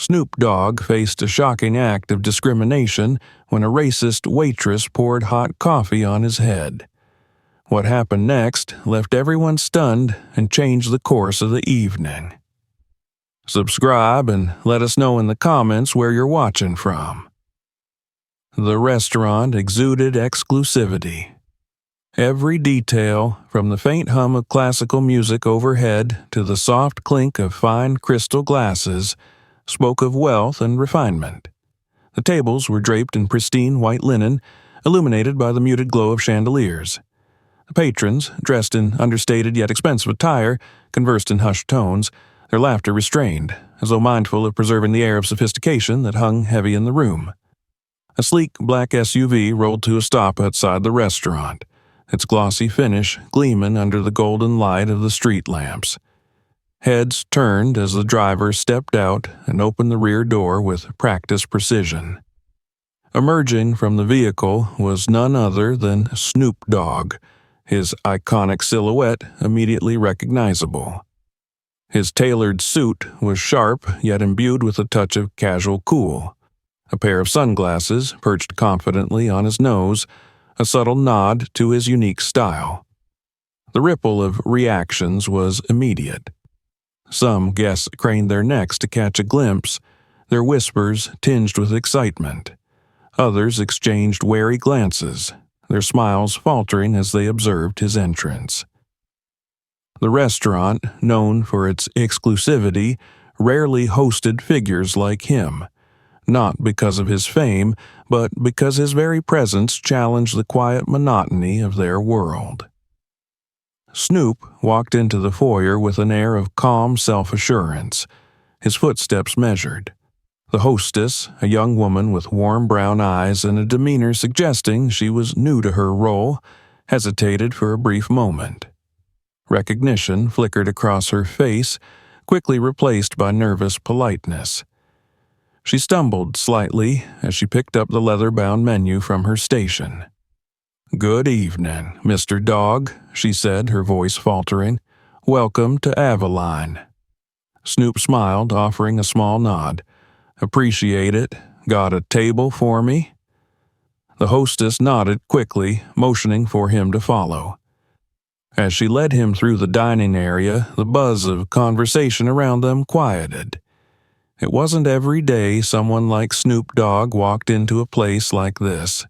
Snoop Dogg faced a shocking act of discrimination when a racist waitress poured hot coffee on his head. What happened next left everyone stunned and changed the course of the evening. Subscribe and let us know in the comments where you're watching from. The restaurant exuded exclusivity. Every detail, from the faint hum of classical music overhead to the soft clink of fine crystal glasses, spoke of wealth and refinement. The tables were draped in pristine white linen, illuminated by the muted glow of chandeliers. The patrons, dressed in understated yet expensive attire, conversed in hushed tones, their laughter restrained, as though mindful of preserving the air of sophistication that hung heavy in the room. A sleek black SUV rolled to a stop outside the restaurant, its glossy finish gleaming under the golden light of the street lamps. Heads turned as the driver stepped out and opened the rear door with practiced precision. Emerging from the vehicle was none other than Snoop Dogg, his iconic silhouette immediately recognizable. His tailored suit was sharp yet imbued with a touch of casual cool. A pair of sunglasses perched confidently on his nose, a subtle nod to his unique style. The ripple of reactions was immediate. Some guests craned their necks to catch a glimpse, their whispers tinged with excitement. Others exchanged wary glances, their smiles faltering as they observed his entrance. The restaurant, known for its exclusivity, rarely hosted figures like him, not because of his fame, but because his very presence challenged the quiet monotony of their world. Snoop walked into the foyer with an air of calm self-assurance, his footsteps measured. The hostess, a young woman with warm brown eyes and a demeanor suggesting she was new to her role, hesitated for a brief moment. Recognition flickered across her face, quickly replaced by nervous politeness. She stumbled slightly as she picked up the leather-bound menu from her station. "Good evening, Mr. Dogg," she said, her voice faltering. "Welcome to Avalon." Snoop smiled, offering a small nod. "Appreciate it. Got a table for me?" The hostess nodded quickly, motioning for him to follow. As she led him through the dining area, the buzz of conversation around them quieted. It wasn't every day someone like Snoop Dogg walked into a place like this.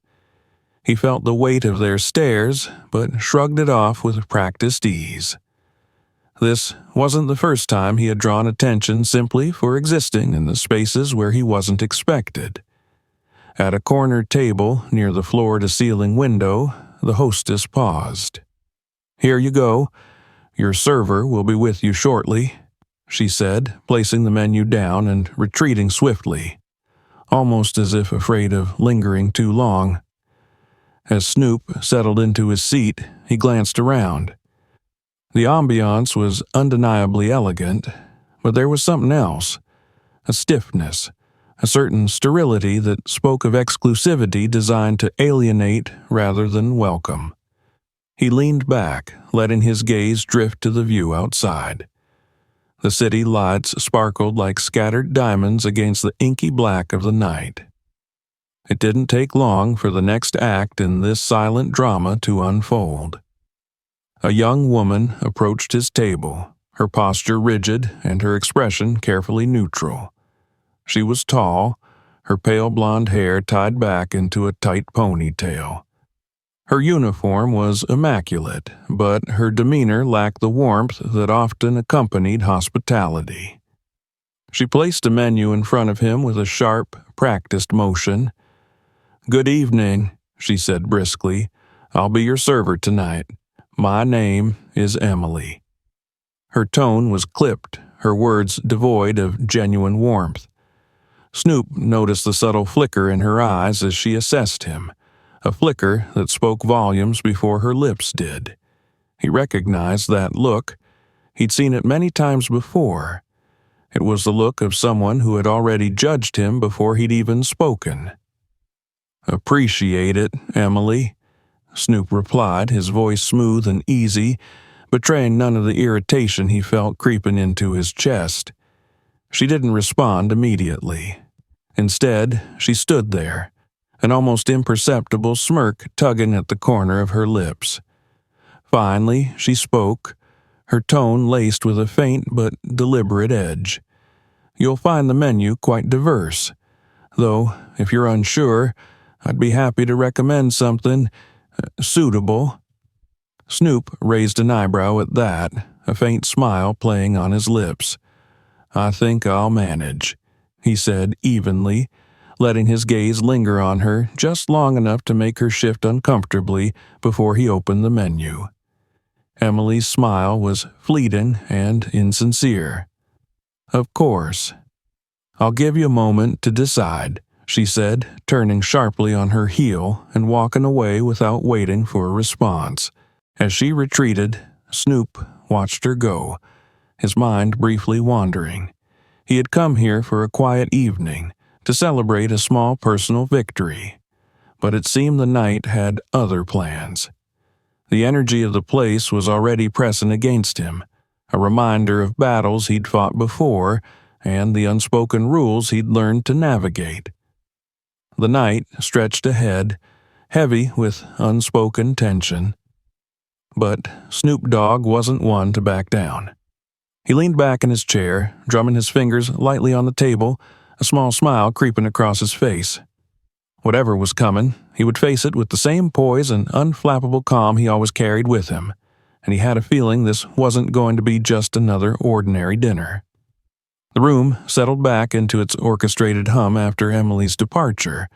He felt the weight of their stares, but shrugged it off with practiced ease. This wasn't the first time he had drawn attention simply for existing in the spaces where he wasn't expected. At a corner table near the floor-to-ceiling window, the hostess paused. "Here you go. Your server will be with you shortly," she said, placing the menu down and retreating swiftly, almost as if afraid of lingering too long. As Snoop settled into his seat, he glanced around. The ambiance was undeniably elegant, but there was something else, a stiffness, a certain sterility that spoke of exclusivity designed to alienate rather than welcome. He leaned back, letting his gaze drift to the view outside. The city lights sparkled like scattered diamonds against the inky black of the night. It didn't take long for the next act in this silent drama to unfold. A young woman approached his table, her posture rigid and her expression carefully neutral. She was tall, her pale blonde hair tied back into a tight ponytail. Her uniform was immaculate, but her demeanor lacked the warmth that often accompanied hospitality. She placed a menu in front of him with a sharp, practiced motion. "Good evening," she said briskly. "I'll be your server tonight. My name is Emily." Her tone was clipped, her words devoid of genuine warmth. Snoop noticed the subtle flicker in her eyes as she assessed him, a flicker that spoke volumes before her lips did. He recognized that look. He'd seen it many times before. It was the look of someone who had already judged him before he'd even spoken. "Appreciate it, Emily," Snoop replied, his voice smooth and easy, betraying none of the irritation he felt creeping into his chest. She didn't respond immediately. Instead, she stood there, an almost imperceptible smirk tugging at the corner of her lips. Finally, she spoke, her tone laced with a faint but deliberate edge. "You'll find the menu quite diverse. Though, if you're unsure, I'd be happy to recommend something suitable." Snoop raised an eyebrow at that, a faint smile playing on his lips. "I think I'll manage," he said evenly, letting his gaze linger on her just long enough to make her shift uncomfortably before he opened the menu. Emily's smile was fleeting and insincere. "Of course. I'll give you a moment to decide," she said, turning sharply on her heel and walking away without waiting for a response. As she retreated, Snoop watched her go, his mind briefly wandering. He had come here for a quiet evening, to celebrate a small personal victory. But it seemed the night had other plans. The energy of the place was already pressing against him, a reminder of battles he'd fought before and the unspoken rules he'd learned to navigate. The night stretched ahead, heavy with unspoken tension. But Snoop Dogg wasn't one to back down. He leaned back in his chair, drumming his fingers lightly on the table, a small smile creeping across his face. Whatever was coming, he would face it with the same poise and unflappable calm he always carried with him, and he had a feeling this wasn't going to be just another ordinary dinner. The room settled back into its orchestrated hum after Emily's departure,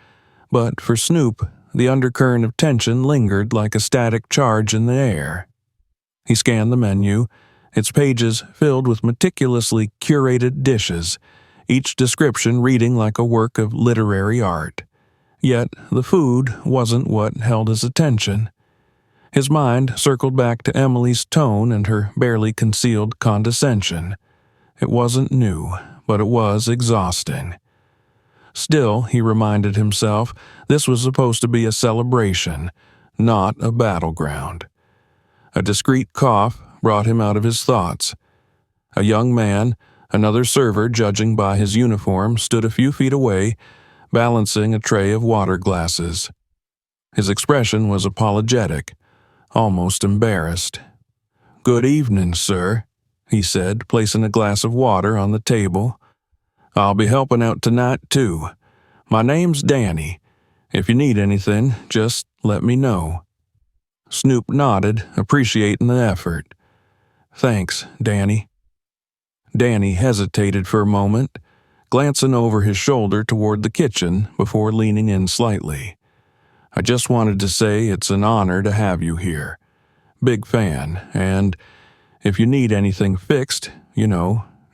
but for Snoop, the undercurrent of tension lingered like a static charge in the air. He scanned the menu, its pages filled with meticulously curated dishes, each description reading like a work of literary art. Yet the food wasn't what held his attention. His mind circled back to Emily's tone and her barely concealed condescension. It wasn't new, but it was exhausting. Still, he reminded himself, this was supposed to be a celebration, not a battleground. A discreet cough brought him out of his thoughts. A young man, another server judging by his uniform, stood a few feet away, balancing a tray of water glasses. His expression was apologetic, almost embarrassed. "Good evening, sir," he said, placing a glass of water on the table. "I'll be helping out tonight, too. My name's Danny. If you need anything, just let me know." Snoop nodded, appreciating the effort. "Thanks, Danny." Danny hesitated for a moment, glancing over his shoulder toward the kitchen before leaning in slightly. "I just wanted to say it's an honor to have you here. Big fan, and if you need anything fixed,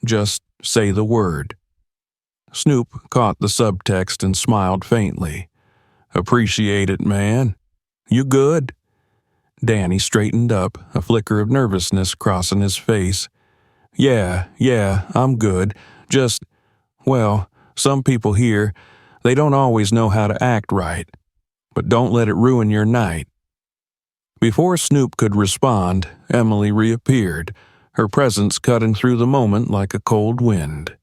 just say the word." Snoop caught the subtext and smiled faintly. "Appreciate it, man. You good?" Danny straightened up, a flicker of nervousness crossing his face. Yeah, I'm good. Some people here, they don't always know how to act right. But don't let it ruin your night." Before Snoop could respond, Emily reappeared, her presence cutting through the moment like a cold wind.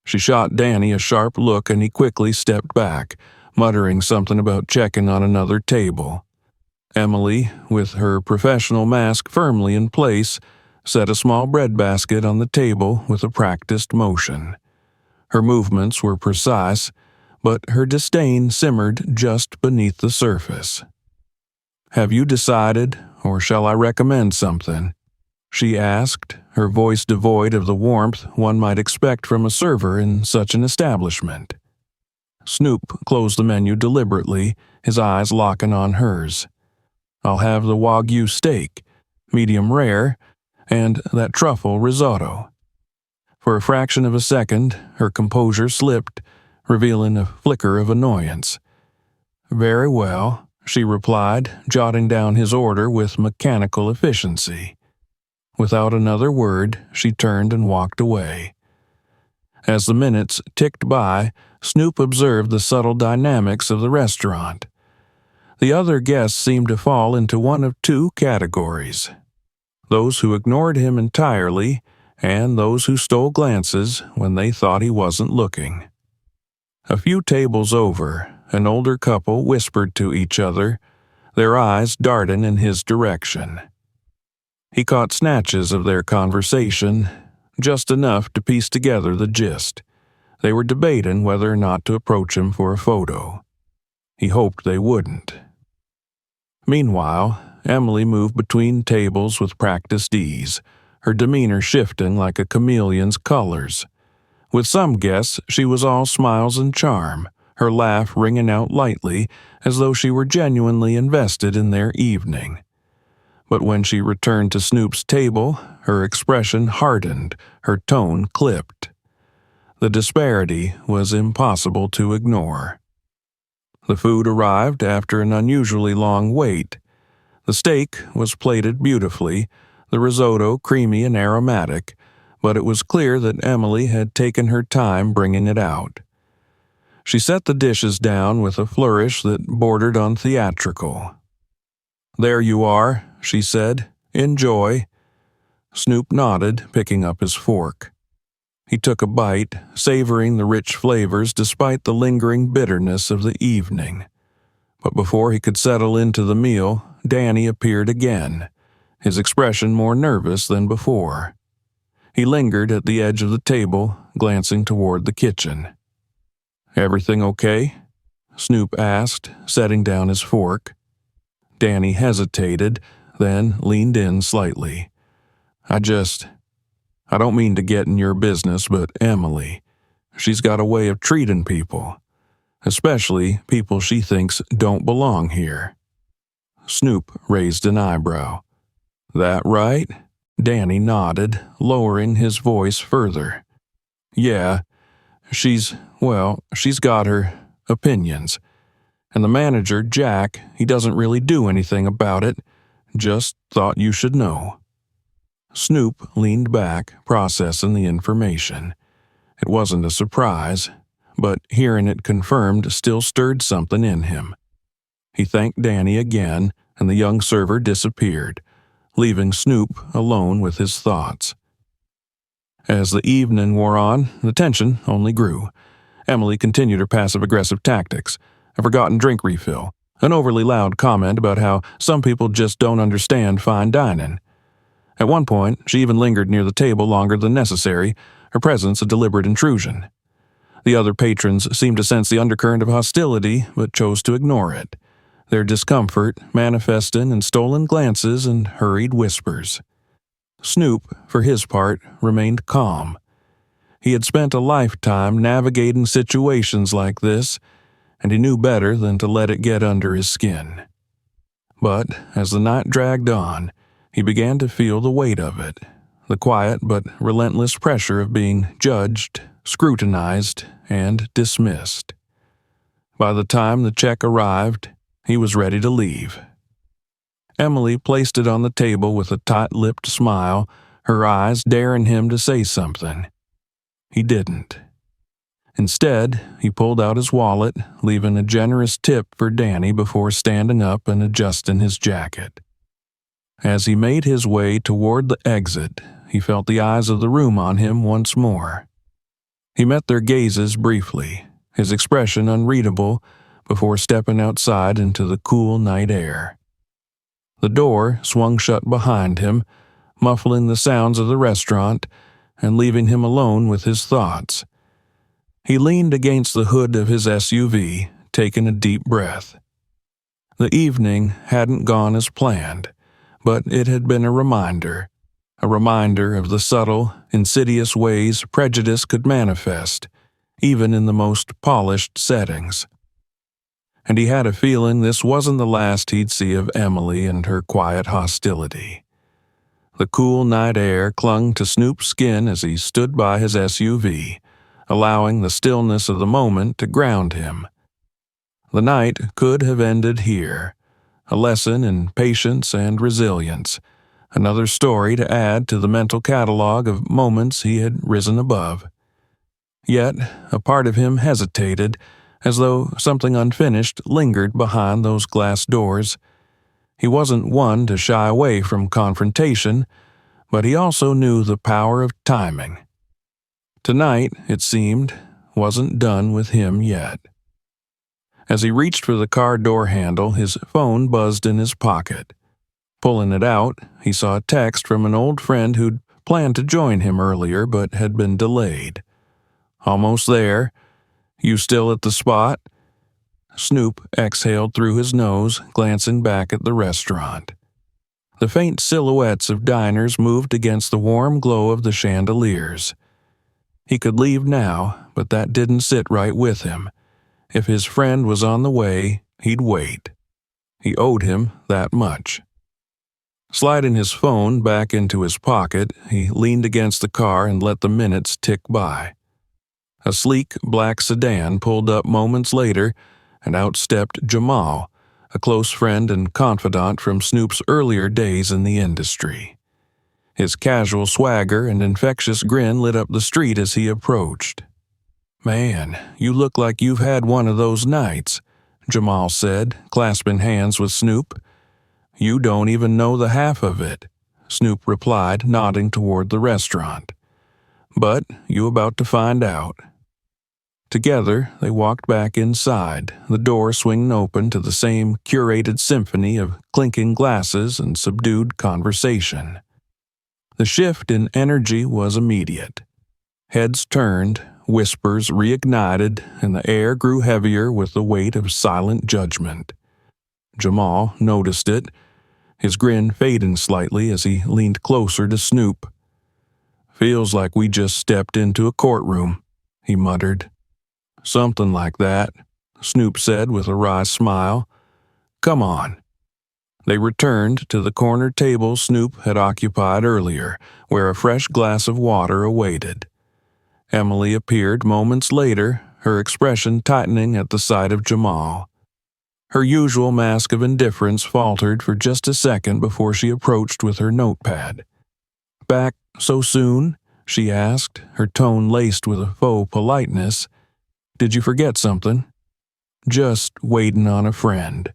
She shot Danny a sharp look and he quickly stepped back, muttering something about checking on another table. Emily, with her professional mask firmly in place, set a small breadbasket on the table with a practiced motion. Her movements were precise, but her disdain simmered just beneath the surface. "Have you decided, or shall I recommend something?" she asked, her voice devoid of the warmth one might expect from a server in such an establishment. Snoop closed the menu deliberately, his eyes locking on hers. "I'll have the Wagyu steak, medium rare, and that truffle risotto." For a fraction of a second, her composure slipped, revealing a flicker of annoyance. "Very well," she replied, jotting down his order with mechanical efficiency. Without another word, she turned and walked away. As the minutes ticked by, Snoop observed the subtle dynamics of the restaurant. The other guests seemed to fall into one of two categories: those who ignored him entirely and those who stole glances when they thought he wasn't looking. A few tables over, an older couple whispered to each other, their eyes darting in his direction. He caught snatches of their conversation, just enough to piece together the gist. They were debating whether or not to approach him for a photo. He hoped they wouldn't. Meanwhile, Emily moved between tables with practiced ease, her demeanor shifting like a chameleon's colors. With some guests, she was all smiles and charm, her laugh ringing out lightly as though she were genuinely invested in their evening. But when she returned to Snoop's table, her expression hardened, her tone clipped. The disparity was impossible to ignore. The food arrived after an unusually long wait. The steak was plated beautifully, the risotto creamy and aromatic, but it was clear that Emily had taken her time bringing it out. She set the dishes down with a flourish that bordered on theatrical. "There you are," she said. "Enjoy." Snoop nodded, picking up his fork. He took a bite, savoring the rich flavors despite the lingering bitterness of the evening. But before he could settle into the meal, Danny appeared again, his expression more nervous than before. He lingered at the edge of the table, glancing toward the kitchen. "Everything okay?" Snoop asked, setting down his fork. Danny hesitated, then leaned in slightly. I don't mean to get in your business, but Emily, she's got a way of treating people, especially people she thinks don't belong here." Snoop raised an eyebrow. "That right?" Danny nodded, lowering his voice further. "Yeah, she's got her opinions. And the manager, Jack, he doesn't really do anything about it. Just thought you should know." Snoop leaned back, processing the information. It wasn't a surprise, but hearing it confirmed still stirred something in him. He thanked Danny again, and the young server disappeared, leaving Snoop alone with his thoughts. As the evening wore on, the tension only grew. Emily continued her passive-aggressive tactics, a forgotten drink refill, an overly loud comment about how some people just don't understand fine dining. At one point, she even lingered near the table longer than necessary, her presence a deliberate intrusion. The other patrons seemed to sense the undercurrent of hostility, but chose to ignore it, their discomfort manifesting in stolen glances and hurried whispers. Snoop, for his part, remained calm. He had spent a lifetime navigating situations like this, and he knew better than to let it get under his skin. But as the night dragged on, he began to feel the weight of it, the quiet but relentless pressure of being judged, scrutinized, and dismissed. By the time the check arrived, he was ready to leave. Emily placed it on the table with a tight-lipped smile, her eyes daring him to say something. He didn't. Instead, he pulled out his wallet, leaving a generous tip for Danny before standing up and adjusting his jacket. As he made his way toward the exit, he felt the eyes of the room on him once more. He met their gazes briefly, his expression unreadable, before stepping outside into the cool night air. The door swung shut behind him, muffling the sounds of the restaurant and leaving him alone with his thoughts. He leaned against the hood of his SUV, taking a deep breath. The evening hadn't gone as planned, but it had been a reminder of the subtle, insidious ways prejudice could manifest, even in the most polished settings. And he had a feeling this wasn't the last he'd see of Emily and her quiet hostility. The cool night air clung to Snoop's skin as he stood by his SUV, allowing the stillness of the moment to ground him. The night could have ended here, a lesson in patience and resilience, another story to add to the mental catalog of moments he had risen above. Yet, a part of him hesitated, as though something unfinished lingered behind those glass doors. He wasn't one to shy away from confrontation, but he also knew the power of timing. Tonight, it seemed, wasn't done with him yet. As he reached for the car door handle, his phone buzzed in his pocket. Pulling it out, he saw a text from an old friend who'd planned to join him earlier but had been delayed. "Almost there. You still at the spot?" Snoop exhaled through his nose, glancing back at the restaurant. The faint silhouettes of diners moved against the warm glow of the chandeliers. He could leave now, but that didn't sit right with him. If his friend was on the way, he'd wait. He owed him that much. Sliding his phone back into his pocket, he leaned against the car and let the minutes tick by. A sleek black sedan pulled up moments later, and out stepped Jamal, a close friend and confidant from Snoop's earlier days in the industry. His casual swagger and infectious grin lit up the street as he approached. "Man, you look like you've had one of those nights," Jamal said, clasping hands with Snoop. "You don't even know the half of it," Snoop replied, nodding toward the restaurant. "But you about to find out." Together, they walked back inside, the door swinging open to the same curated symphony of clinking glasses and subdued conversation. The shift in energy was immediate. Heads turned, whispers reignited, and the air grew heavier with the weight of silent judgment. Jamal noticed it, his grin fading slightly as he leaned closer to Snoop. "Feels like we just stepped into a courtroom," he muttered. "Something like that," Snoop said with a wry smile. "Come on." They returned to the corner table Snoop had occupied earlier, where a fresh glass of water awaited. Emily appeared moments later, her expression tightening at the sight of Jamal. Her usual mask of indifference faltered for just a second before she approached with her notepad. "Back so soon?" she asked, her tone laced with a faux politeness. "Did you forget something?" "Just waiting on a friend,"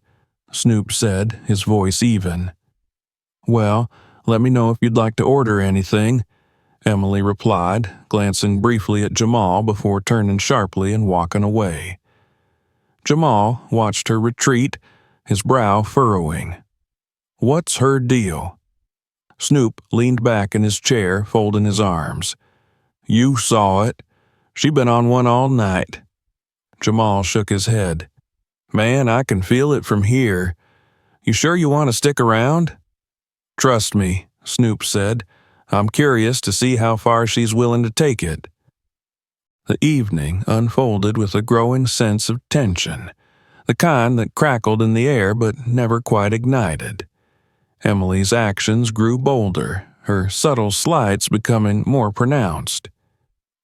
Snoop said, his voice even. "Well, let me know if you'd like to order anything," Emily replied, glancing briefly at Jamal before turning sharply and walking away. Jamal watched her retreat, his brow furrowing. What's her deal? Snoop leaned back in his chair, folding his arms. "You saw it. She been on one all night." Jamal shook his head. "Man, I can feel it from here. You sure you want to stick around?" "Trust me," Snoop said. "I'm curious to see how far she's willing to take it." The evening unfolded with a growing sense of tension, the kind that crackled in the air but never quite ignited. Emily's actions grew bolder, her subtle slights becoming more pronounced.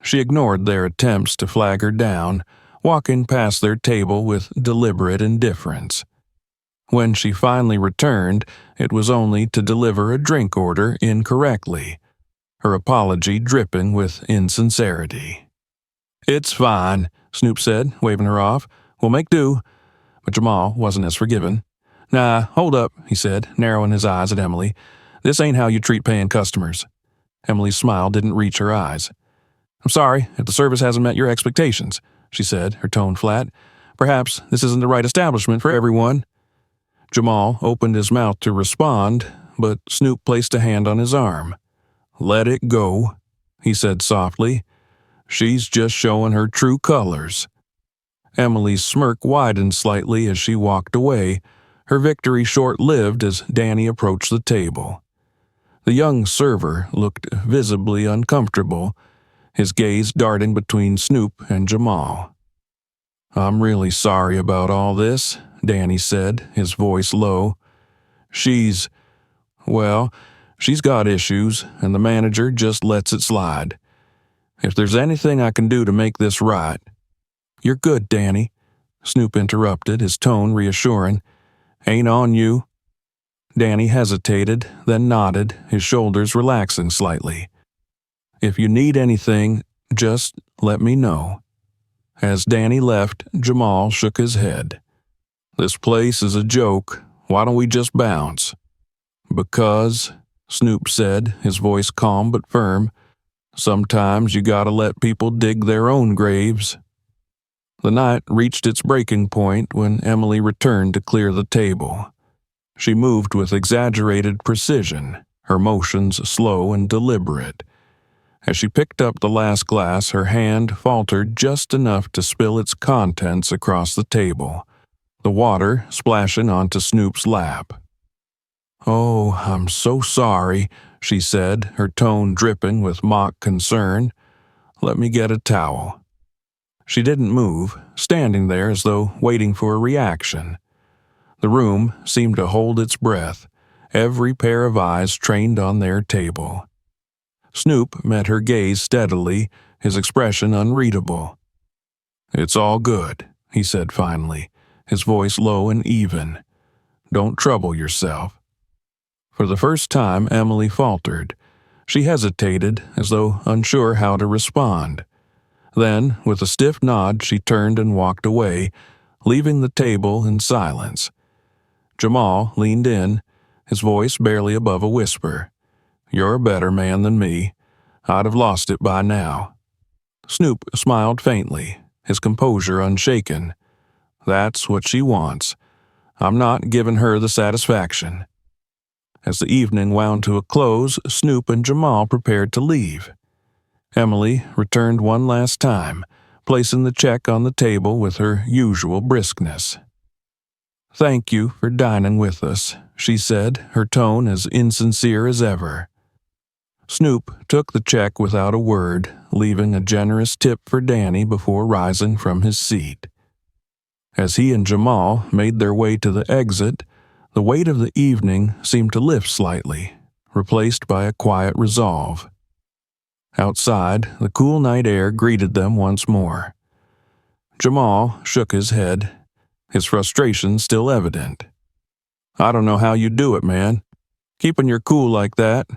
She ignored their attempts to flag her down, walking past their table with deliberate indifference. When she finally returned, it was only to deliver a drink order incorrectly, her apology dripping with insincerity. "It's fine," Snoop said, waving her off. "We'll make do." But Jamal wasn't as forgiving. "Nah, hold up," he said, narrowing his eyes at Emily. "This ain't how you treat paying customers." Emily's smile didn't reach her eyes. "I'm sorry if the service hasn't met your expectations," she said, her tone flat. "Perhaps this isn't the right establishment for everyone." Jamal opened his mouth to respond, but Snoop placed a hand on his arm. "Let it go," he said softly. "She's just showing her true colors." Emily's smirk widened slightly as she walked away, her victory short-lived as Danny approached the table. The young server looked visibly uncomfortable, his gaze darting between Snoop and Jamal. "I'm really sorry about all this," Danny said, his voice low. She's got issues, and the manager just lets it slide. If there's anything I can do to make this right—" "You're good, Danny," Snoop interrupted, his tone reassuring. "Ain't on you." Danny hesitated, then nodded, his shoulders relaxing slightly. "If you need anything, just let me know." As Danny left, Jamal shook his head. "This place is a joke. Why don't we just bounce?" "Because—" Snoop said, his voice calm but firm. Sometimes you gotta let people dig their own graves. The night reached its breaking point when Emily returned to clear the table. She moved with exaggerated precision, her motions slow and deliberate. As she picked up the last glass, her hand faltered just enough to spill its contents across the table, the water splashing onto Snoop's lap. "Oh, I'm so sorry," she said, her tone dripping with mock concern. "Let me get a towel." She didn't move, standing there as though waiting for a reaction. The room seemed to hold its breath, every pair of eyes trained on their table. Snoop met her gaze steadily, his expression unreadable. "It's all good," he said finally, his voice low and even. "Don't trouble yourself." For the first time, Emily faltered. She hesitated, as though unsure how to respond. Then, with a stiff nod, she turned and walked away, leaving the table in silence. Jamal leaned in, his voice barely above a whisper. "You're a better man than me. I'd have lost it by now." Snoop smiled faintly, his composure unshaken. "That's what she wants. I'm not giving her the satisfaction." As the evening wound to a close, Snoop and Jamal prepared to leave. Emily returned one last time, placing the check on the table with her usual briskness. "Thank you for dining with us," she said, her tone as insincere as ever. Snoop took the check without a word, leaving a generous tip for Danny before rising from his seat. As he and Jamal made their way to the exit, the weight of the evening seemed to lift slightly, replaced by a quiet resolve. Outside, the cool night air greeted them once more. Jamal shook his head, his frustration still evident. "I don't know how you do it, man. Keeping your cool like that."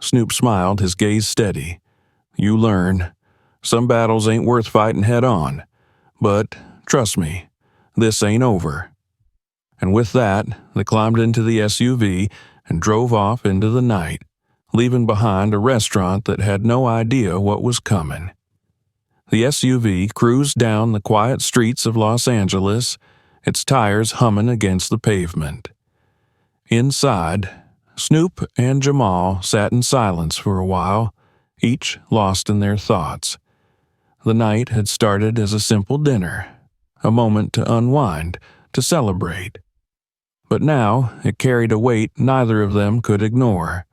Snoop smiled, his gaze steady. "You learn. Some battles ain't worth fighting head on. But, trust me, this ain't over." And with that, they climbed into the SUV and drove off into the night, leaving behind a restaurant that had no idea what was coming. The SUV cruised down the quiet streets of Los Angeles, its tires humming against the pavement. Inside, Snoop and Jamal sat in silence for a while, each lost in their thoughts. The night had started as a simple dinner, a moment to unwind, to celebrate. But now it carried a weight neither of them could ignore.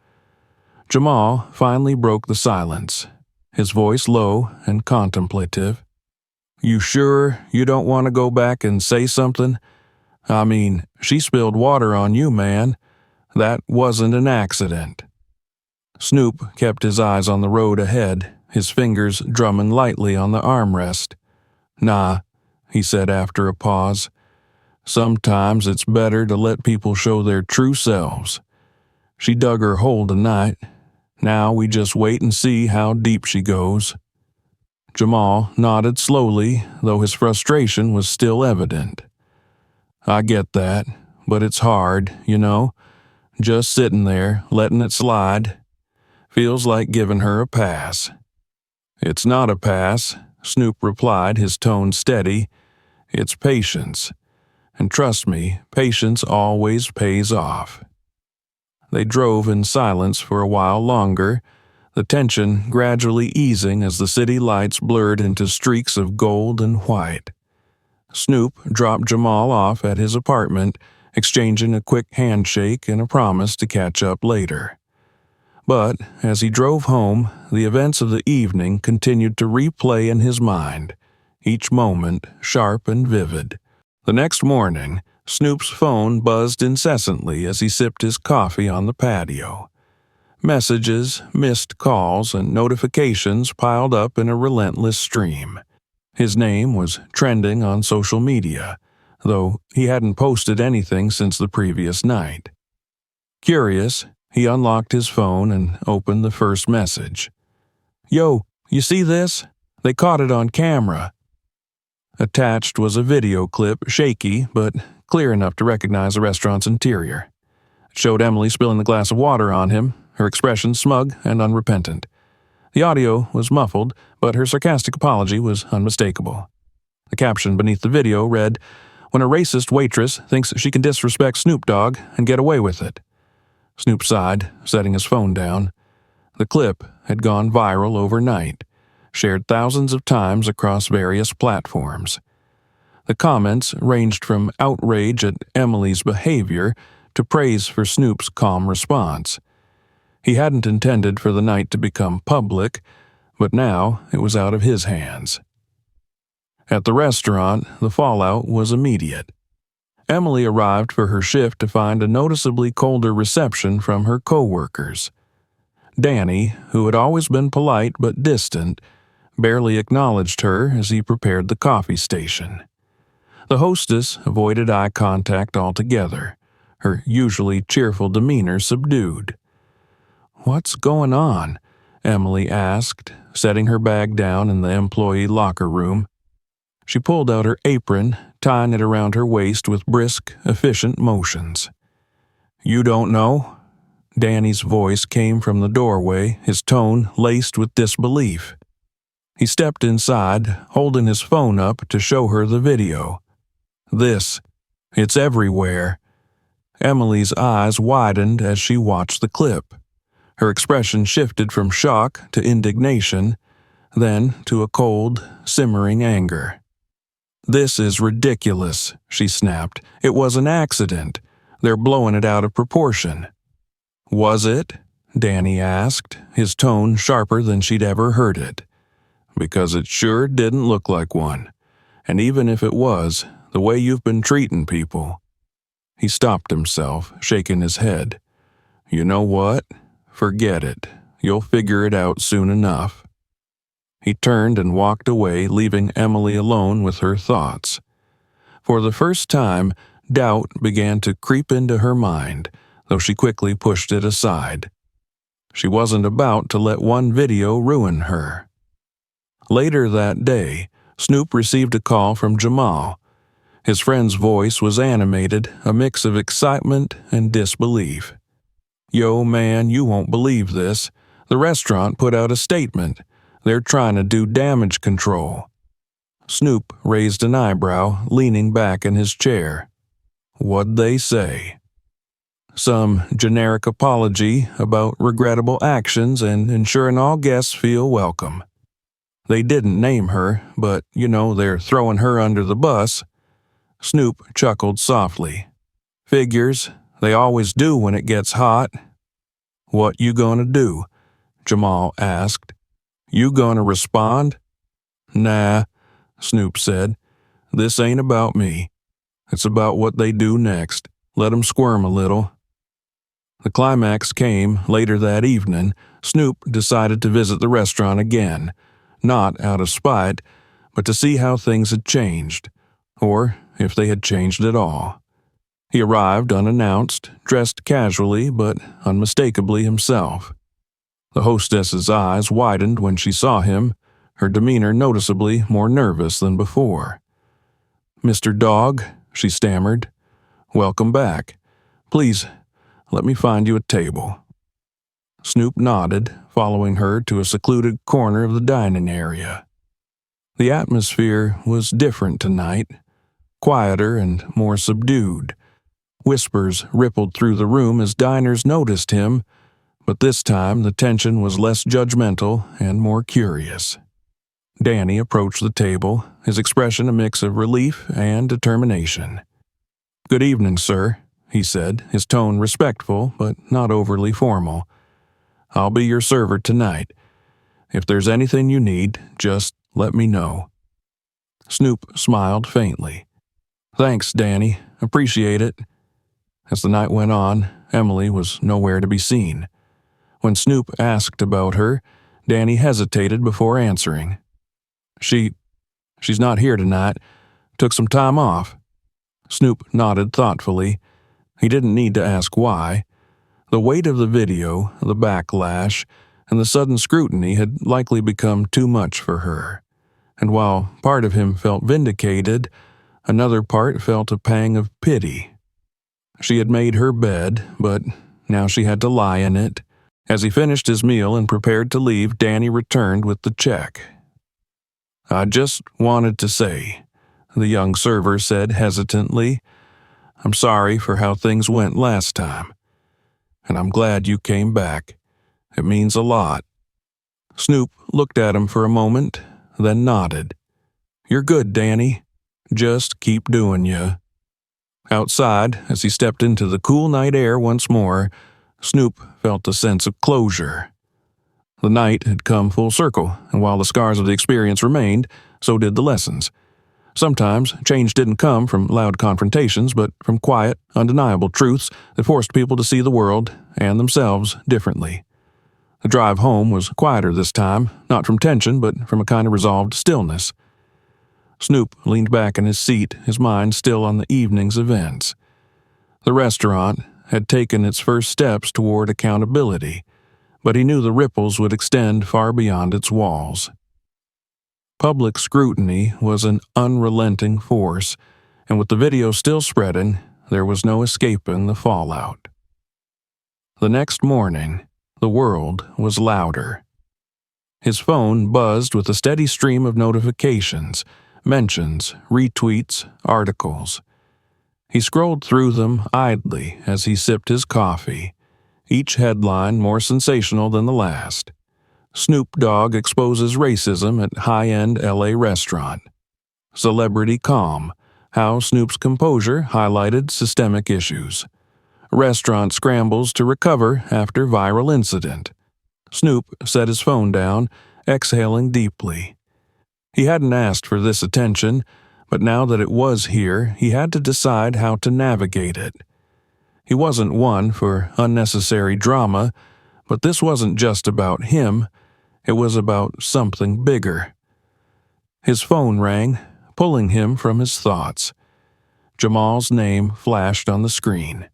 Jamal finally broke the silence, his voice low and contemplative. "You sure you don't want to go back and say something? I mean, she spilled water on you, man. That wasn't an accident." Snoop kept his eyes on the road ahead, his fingers drumming lightly on the armrest. "Nah," he said after a pause. "Sometimes it's better to let people show their true selves. She dug her hole tonight. Now we just wait and see how deep she goes." Jamal nodded slowly, though his frustration was still evident. "I get that, but it's hard, you know? Just sitting there, letting it slide. Feels like giving her a pass." "It's not a pass," Snoop replied, his tone steady. "It's patience. And trust me, patience always pays off." They drove in silence for a while longer, the tension gradually easing as the city lights blurred into streaks of gold and white. Snoop dropped Jamal off at his apartment, exchanging a quick handshake and a promise to catch up later. But as he drove home, the events of the evening continued to replay in his mind, each moment sharp and vivid. The next morning, Snoop's phone buzzed incessantly as he sipped his coffee on the patio. Messages, missed calls, and notifications piled up in a relentless stream. His name was trending on social media, though he hadn't posted anything since the previous night. Curious, he unlocked his phone and opened the first message. "Yo, you see this? They caught it on camera." Attached was a video clip, shaky but clear enough to recognize the restaurant's interior. It showed Emily spilling the glass of water on him, her expression smug and unrepentant. The audio was muffled, but her sarcastic apology was unmistakable. The caption beneath the video read, "When a racist waitress thinks she can disrespect Snoop Dogg and get away with it." Snoop sighed, setting his phone down. The clip had gone viral overnight, shared thousands of times across various platforms. The comments ranged from outrage at Emily's behavior to praise for Snoop's calm response. He hadn't intended for the night to become public, but now it was out of his hands. At the restaurant, the fallout was immediate. Emily arrived for her shift to find a noticeably colder reception from her coworkers. Danny, who had always been polite but distant, barely acknowledged her as he prepared the coffee station. The hostess avoided eye contact altogether, her usually cheerful demeanor subdued. "What's going on?" Emily asked, setting her bag down in the employee locker room. She pulled out her apron, tying it around her waist with brisk, efficient motions. "You don't know?" Danny's voice came from the doorway, his tone laced with disbelief. He stepped inside, holding his phone up to show her the video. It's everywhere." Emily's eyes widened as she watched the clip. Her expression shifted from shock to indignation, then to a cold, simmering anger. "This is ridiculous," she snapped. "It was an accident. They're blowing it out of proportion." "Was it?" Danny asked, his tone sharper than she'd ever heard it. "Because it sure didn't look like one. And even if it was, the way you've been treating people." He stopped himself, shaking his head. "You know what? Forget it. You'll figure it out soon enough." He turned and walked away, leaving Emily alone with her thoughts. For the first time, doubt began to creep into her mind, though she quickly pushed it aside. She wasn't about to let one video ruin her. Later that day, Snoop received a call from Jamal. His friend's voice was animated, a mix of excitement and disbelief. "Yo, man, you won't believe this. The restaurant put out a statement. They're trying to do damage control." Snoop raised an eyebrow, leaning back in his chair. "What'd they say?" "Some generic apology about regrettable actions and ensuring all guests feel welcome. They didn't name her, but, they're throwing her under the bus." Snoop chuckled softly. "Figures. They always do when it gets hot." "What you gonna do?" Jamal asked. "You gonna respond?" "Nah," Snoop said. "This ain't about me. It's about what they do next. Let 'em squirm a little." The climax came later that evening. Snoop decided to visit the restaurant again, not out of spite, but to see how things had changed, or if they had changed at all. He arrived unannounced, dressed casually but unmistakably himself. The hostess's eyes widened when she saw him, her demeanor noticeably more nervous than before. "Mr. Dogg," she stammered. "Welcome back. Please, let me find you a table." Snoop nodded, following her to a secluded corner of the dining area. The atmosphere was different tonight, quieter and more subdued. Whispers rippled through the room as diners noticed him, but this time the tension was less judgmental and more curious. Danny approached the table, his expression a mix of relief and determination. "Good evening, sir," he said, his tone respectful but not overly formal. "I'll be your server tonight. If there's anything you need, just let me know." Snoop smiled faintly. "Thanks, Danny. Appreciate it." As the night went on, Emily was nowhere to be seen. When Snoop asked about her, Danny hesitated before answering. She's not here tonight. Took some time off." Snoop nodded thoughtfully. He didn't need to ask why. The weight of the video, the backlash, and the sudden scrutiny had likely become too much for her. And while part of him felt vindicated, another part felt a pang of pity. She had made her bed, but now she had to lie in it. As he finished his meal and prepared to leave, Danny returned with the check. "I just wanted to say," the young server said hesitantly, "I'm sorry for how things went last time. And I'm glad you came back. It means a lot." Snoop looked at him for a moment, then nodded. "You're good, Danny. Just keep doing ya." Outside, as he stepped into the cool night air once more, Snoop felt a sense of closure. The night had come full circle, and while the scars of the experience remained, so did the lessons. Sometimes change didn't come from loud confrontations, but from quiet, undeniable truths that forced people to see the world and themselves differently. The drive home was quieter this time, not from tension, but from a kind of resolved stillness. Snoop leaned back in his seat, his mind still on the evening's events. The restaurant had taken its first steps toward accountability, but he knew the ripples would extend far beyond its walls. Public scrutiny was an unrelenting force, and with the video still spreading, there was no escaping the fallout. The next morning, the world was louder. His phone buzzed with a steady stream of notifications, mentions, retweets, articles. He scrolled through them idly as he sipped his coffee, each headline more sensational than the last. Snoop Dogg exposes racism at high-end LA restaurant. Celebrity calm, how Snoop's composure highlighted systemic issues. Restaurant scrambles to recover after viral incident. Snoop set his phone down, exhaling deeply. He hadn't asked for this attention, but now that it was here, he had to decide how to navigate it. He wasn't one for unnecessary drama, but this wasn't just about him. It was about something bigger. His phone rang, pulling him from his thoughts. Jamal's name flashed on the screen.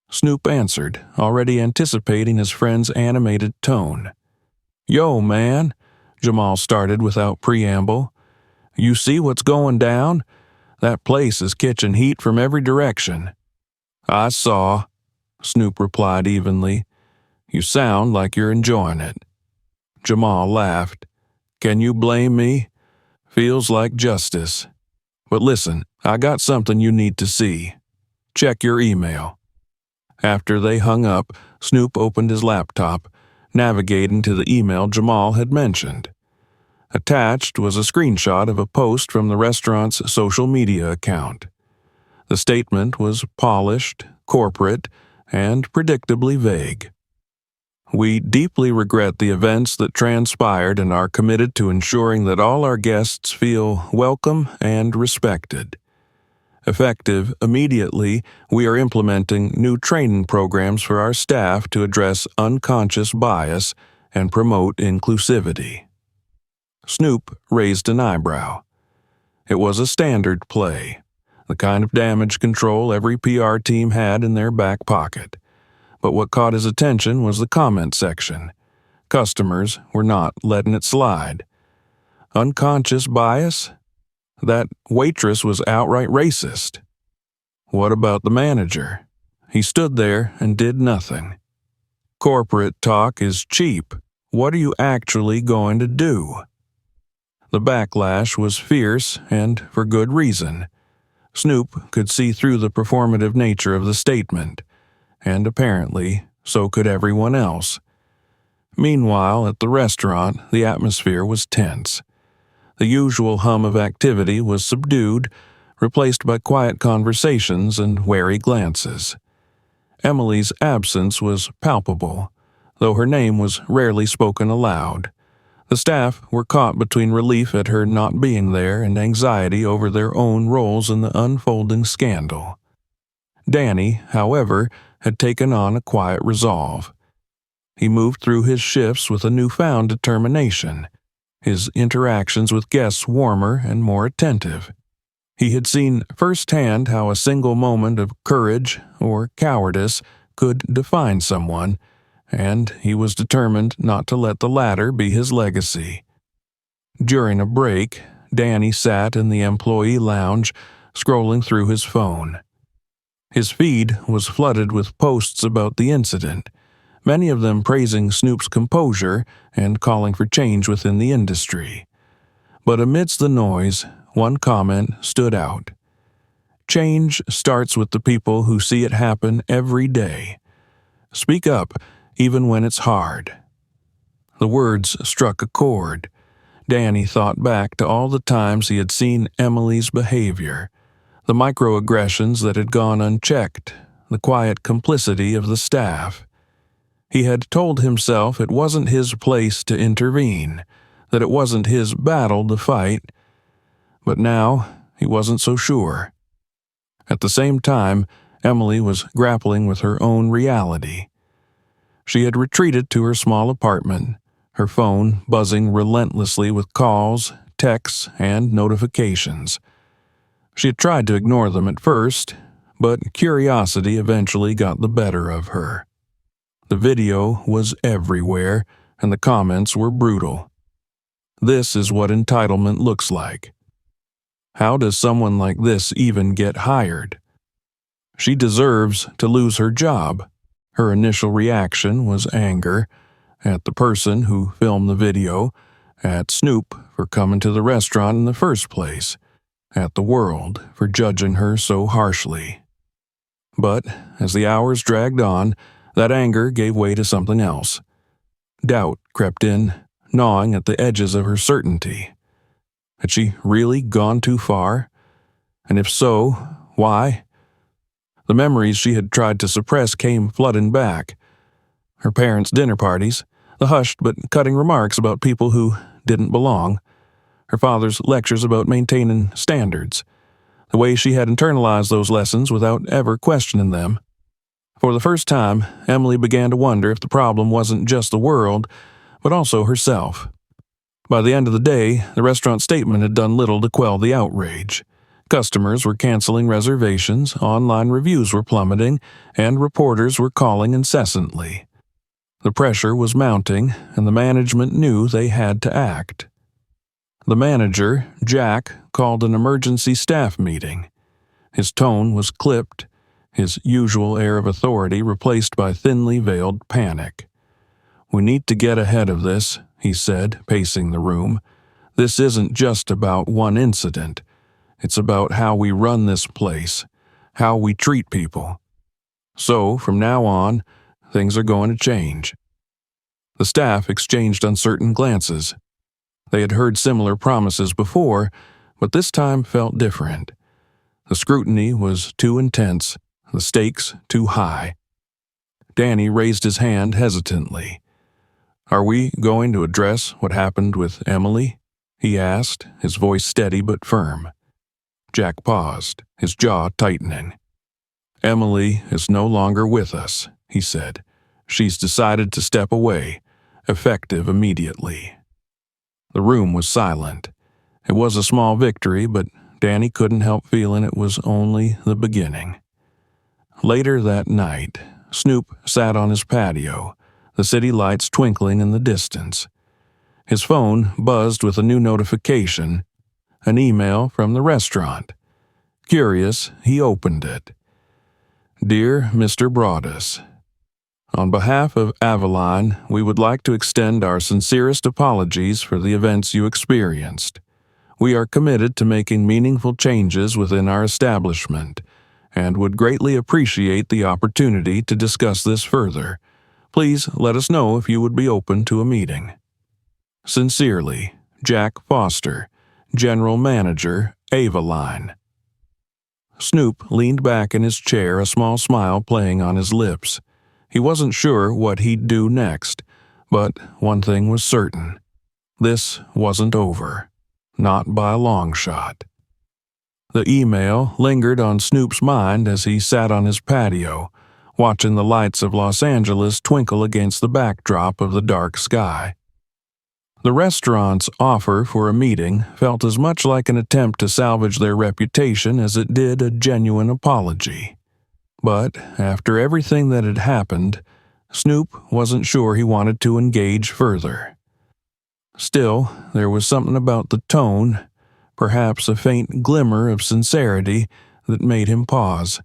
Snoop answered, already anticipating his friend's animated tone. "Yo, man," Jamal started without preamble. "You see what's going down? That place is catching heat from every direction." "I saw," Snoop replied evenly. "You sound like you're enjoying it." Jamal laughed. "Can you blame me? Feels like justice. But listen, I got something you need to see. Check your email." After they hung up, Snoop opened his laptop, navigating to the email Jamal had mentioned. Attached was a screenshot of a post from the restaurant's social media account. The statement was polished, corporate, and predictably vague. "We deeply regret the events that transpired and are committed to ensuring that all our guests feel welcome and respected. Effective immediately, we are implementing new training programs for our staff to address unconscious bias and promote inclusivity." Snoop raised an eyebrow. It was a standard play, the kind of damage control every PR team had in their back pocket. But what caught his attention was the comment section. Customers were not letting it slide. Unconscious bias? That waitress was outright racist. What about the manager? He stood there and did nothing. Corporate talk is cheap. What are you actually going to do? The backlash was fierce, and for good reason. Snoop could see through the performative nature of the statement, and apparently so could everyone else. Meanwhile, at the restaurant, the atmosphere was tense. The usual hum of activity was subdued, replaced by quiet conversations and wary glances. Emily's absence was palpable, though her name was rarely spoken aloud. The staff were caught between relief at her not being there and anxiety over their own roles in the unfolding scandal. Danny, however, had taken on a quiet resolve. He moved through his shifts with a newfound determination, his interactions with guests warmer and more attentive. He had seen firsthand how a single moment of courage or cowardice could define someone, and he was determined not to let the latter be his legacy. During a break, Danny sat in the employee lounge, scrolling through his phone. His feed was flooded with posts about the incident, many of them praising Snoop's composure and calling for change within the industry. But amidst the noise, one comment stood out. Change starts with the people who see it happen every day. Speak up, even when it's hard. The words struck a chord. Danny thought back to all the times he had seen Emily's behavior, the microaggressions that had gone unchecked, the quiet complicity of the staff. He had told himself it wasn't his place to intervene, that it wasn't his battle to fight. But now he wasn't so sure. At the same time, Emily was grappling with her own reality. She had retreated to her small apartment, her phone buzzing relentlessly with calls, texts, and notifications. She had tried to ignore them at first, but curiosity eventually got the better of her. The video was everywhere, and the comments were brutal. This is what entitlement looks like. How does someone like this even get hired? She deserves to lose her job. Her initial reaction was anger at the person who filmed the video, at Snoop for coming to the restaurant in the first place, at the world for judging her so harshly. But as the hours dragged on, that anger gave way to something else. Doubt crept in, gnawing at the edges of her certainty. Had she really gone too far? And if so, why? The memories she had tried to suppress came flooding back. Her parents' dinner parties, the hushed but cutting remarks about people who didn't belong, her father's lectures about maintaining standards, the way she had internalized those lessons without ever questioning them. For the first time, Emily began to wonder if the problem wasn't just the world, but also herself. By the end of the day, the restaurant statement had done little to quell the outrage. Customers were canceling reservations, online reviews were plummeting, and reporters were calling incessantly. The pressure was mounting, and the management knew they had to act. The manager, Jack, called an emergency staff meeting. His tone was clipped, his usual air of authority replaced by thinly veiled panic. "We need to get ahead of this," he said, pacing the room. "This isn't just about one incident. It's about how we run this place, how we treat people. So, from now on, things are going to change." The staff exchanged uncertain glances. They had heard similar promises before, but this time felt different. The scrutiny was too intense, the stakes too high. Danny raised his hand hesitantly. "Are we going to address what happened with Emily?" he asked, his voice steady but firm. Jack paused, his jaw tightening. "Emily is no longer with us," he said. "She's decided to step away, effective immediately." The room was silent. It was a small victory, but Danny couldn't help feeling it was only the beginning. Later that night, Snoop sat on his patio, the city lights twinkling in the distance. His phone buzzed with a new notification, an email from the restaurant. Curious, he opened it. "Dear Mr. Broadus, on behalf of Avalon, we would like to extend our sincerest apologies for the events you experienced. We are committed to making meaningful changes within our establishment and would greatly appreciate the opportunity to discuss this further. Please let us know if you would be open to a meeting. Sincerely, Jack Foster, General Manager, Avalon." Snoop leaned back in his chair, a small smile playing on his lips. He wasn't sure what he'd do next, but one thing was certain. This wasn't over. Not by a long shot. The email lingered on Snoop's mind as he sat on his patio, watching the lights of Los Angeles twinkle against the backdrop of the dark sky. The restaurant's offer for a meeting felt as much like an attempt to salvage their reputation as it did a genuine apology. But after everything that had happened, Snoop wasn't sure he wanted to engage further. Still, there was something about the tone, perhaps a faint glimmer of sincerity, that made him pause.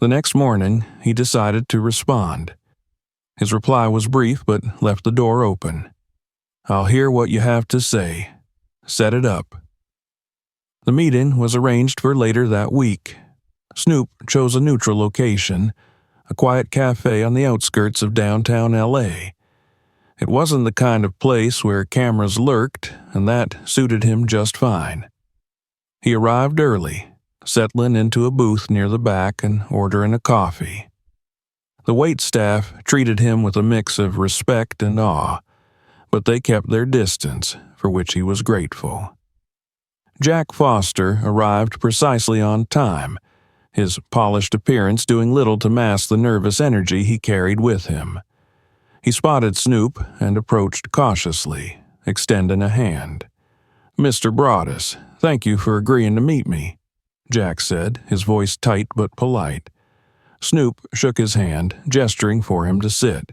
The next morning, he decided to respond. His reply was brief but left the door open. "I'll hear what you have to say. Set it up." The meeting was arranged for later that week. Snoop chose a neutral location, a quiet cafe on the outskirts of downtown LA. It wasn't the kind of place where cameras lurked, and that suited him just fine. He arrived early, settling into a booth near the back and ordering a coffee. The wait staff treated him with a mix of respect and awe, but they kept their distance, for which he was grateful. Jack Foster arrived precisely on time, his polished appearance doing little to mask the nervous energy he carried with him. He spotted Snoop and approached cautiously, extending a hand. "Mr. Broaddus, thank you for agreeing to meet me," Jack said, his voice tight but polite. Snoop shook his hand, gesturing for him to sit.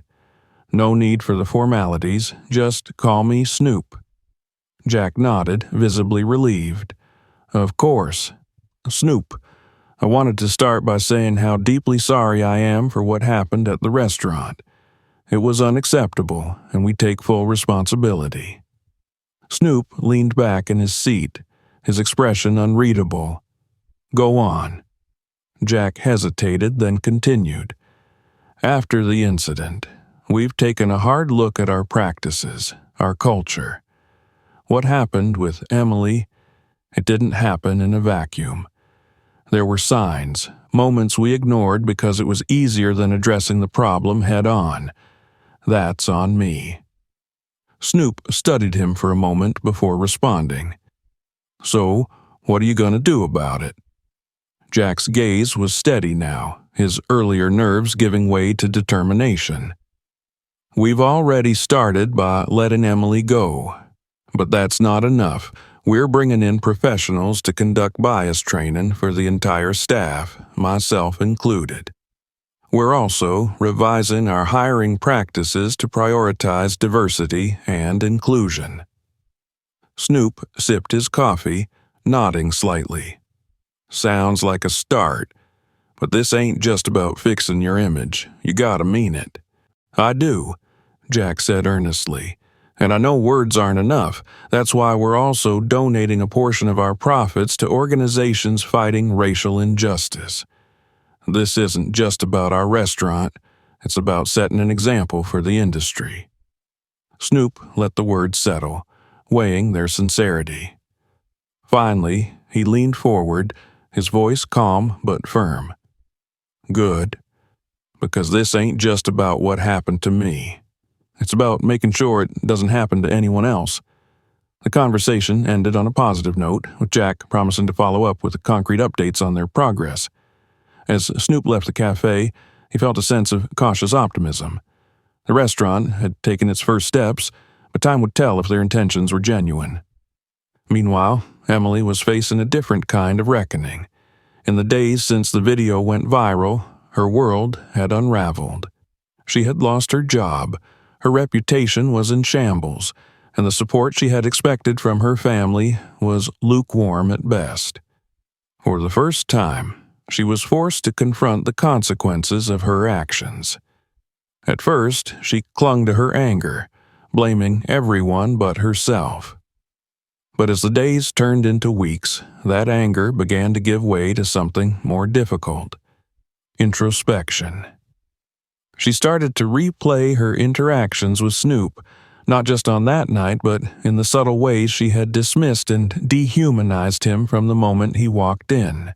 "No need for the formalities, just call me Snoop." Jack nodded, visibly relieved. "Of course. Snoop, I wanted to start by saying how deeply sorry I am for what happened at the restaurant. It was unacceptable, and we take full responsibility." Snoop leaned back in his seat, his expression unreadable. "Go on." Jack hesitated, then continued. "After the incident, we've taken a hard look at our practices, our culture. What happened with Emily, it didn't happen in a vacuum. There were signs, moments we ignored because it was easier than addressing the problem head-on. That's on me." Snoop studied him for a moment before responding. "So, what are you going to do about it?" Jack's gaze was steady now, his earlier nerves giving way to determination. "We've already started by letting Emily go. But that's not enough. We're bringing in professionals to conduct bias training for the entire staff, myself included. We're also revising our hiring practices to prioritize diversity and inclusion." Snoop sipped his coffee, nodding slightly. "Sounds like a start, but this ain't just about fixing your image. You gotta mean it." "I do," Jack said earnestly. "And I know words aren't enough. That's why we're also donating a portion of our profits to organizations fighting racial injustice. This isn't just about our restaurant. It's about setting an example for the industry." Snoop let the words settle, weighing their sincerity. Finally, he leaned forward, his voice calm but firm. "Good. Because this ain't just about what happened to me. It's about making sure it doesn't happen to anyone else." The conversation ended on a positive note, with Jack promising to follow up with concrete updates on their progress. As Snoop left the cafe, he felt a sense of cautious optimism. The restaurant had taken its first steps, but time would tell if their intentions were genuine. Meanwhile, Emily was facing a different kind of reckoning. In the days since the video went viral, her world had unraveled. She had lost her job, her reputation was in shambles, and the support she had expected from her family was lukewarm at best. For the first time, she was forced to confront the consequences of her actions. At first, she clung to her anger, blaming everyone but herself. But as the days turned into weeks, that anger began to give way to something more difficult: introspection. She started to replay her interactions with Snoop, not just on that night, but in the subtle ways she had dismissed and dehumanized him from the moment he walked in.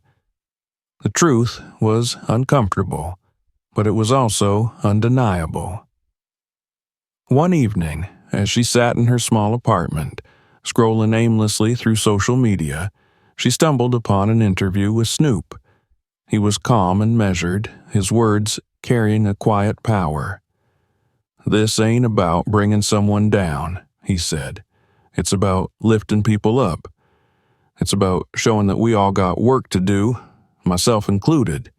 The truth was uncomfortable, but it was also undeniable. One evening, as she sat in her small apartment, scrolling aimlessly through social media, she stumbled upon an interview with Snoop. He was calm and measured, his words carrying a quiet power. "This ain't about bringing someone down," he said. "It's about lifting people up. It's about showing that we all got work to do, myself included.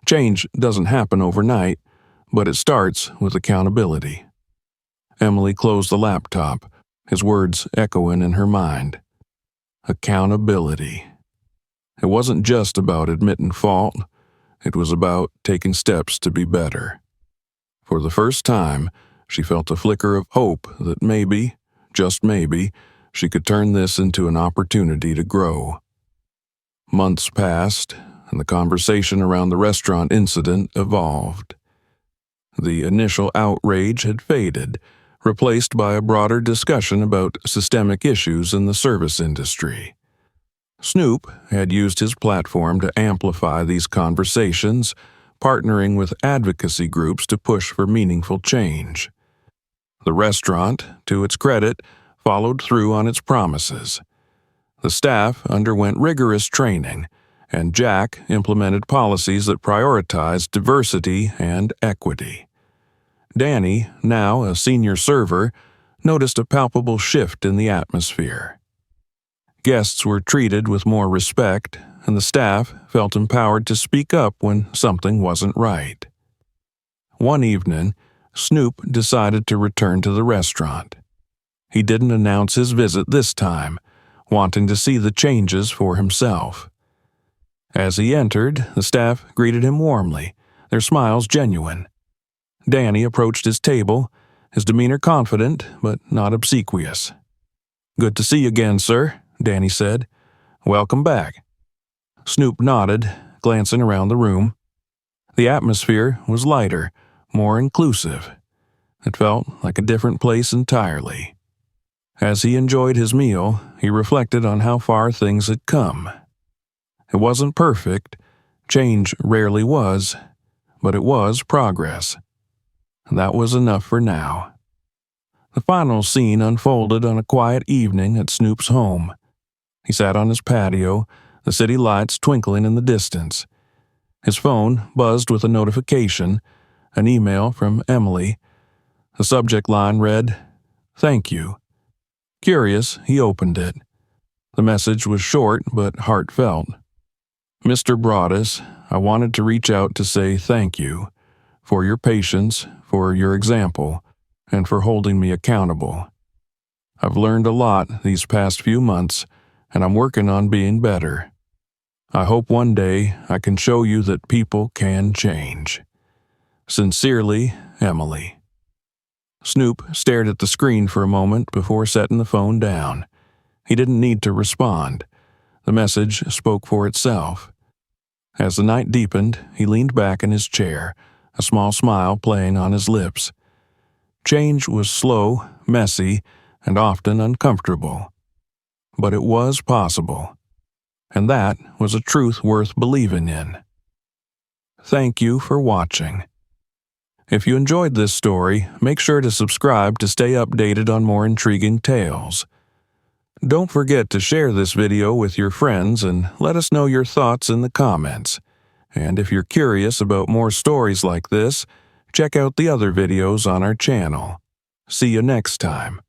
Change doesn't happen overnight, but it starts with accountability." Emily closed the laptop, his words echoing in her mind. Accountability. It wasn't just about admitting fault. It was about taking steps to be better. For the first time, she felt a flicker of hope that maybe, just maybe, she could turn this into an opportunity to grow. Months passed, and the conversation around the restaurant incident evolved. The initial outrage had faded, replaced by a broader discussion about systemic issues in the service industry. Snoop had used his platform to amplify these conversations, partnering with advocacy groups to push for meaningful change. The restaurant, to its credit, followed through on its promises. The staff underwent rigorous training, and Jack implemented policies that prioritized diversity and equity. Danny, now a senior server, noticed a palpable shift in the atmosphere. Guests were treated with more respect, and the staff felt empowered to speak up when something wasn't right. One evening, Snoop decided to return to the restaurant. He didn't announce his visit this time, wanting to see the changes for himself. As he entered, the staff greeted him warmly, their smiles genuine. Danny approached his table, his demeanor confident but not obsequious. "Good to see you again, sir," Danny said. "Welcome back." Snoop nodded, glancing around the room. The atmosphere was lighter, more inclusive. It felt like a different place entirely. As he enjoyed his meal, he reflected on how far things had come. It wasn't perfect, change rarely was, but it was progress. That was enough for now. The final scene unfolded on a quiet evening at Snoop's home. He sat on his patio, the city lights twinkling in the distance. His phone buzzed with a notification, an email from Emily. The subject line read, "Thank you." Curious, he opened it. The message was short but heartfelt. "Mr. Broadus, I wanted to reach out to say thank you for your patience, for your example, and for holding me accountable. I've learned a lot these past few months, and I'm working on being better. I hope one day I can show you that people can change. Sincerely, Emily." Snoop stared at the screen for a moment before setting the phone down. He didn't need to respond. The message spoke for itself. As the night deepened, he leaned back in his chair, a small smile playing on his lips. Change was slow, messy, and often uncomfortable. But it was possible. And that was a truth worth believing in. Thank you for watching. If you enjoyed this story, make sure to subscribe to stay updated on more intriguing tales. Don't forget to share this video with your friends and let us know your thoughts in the comments. And if you're curious about more stories like this, check out the other videos on our channel. See you next time.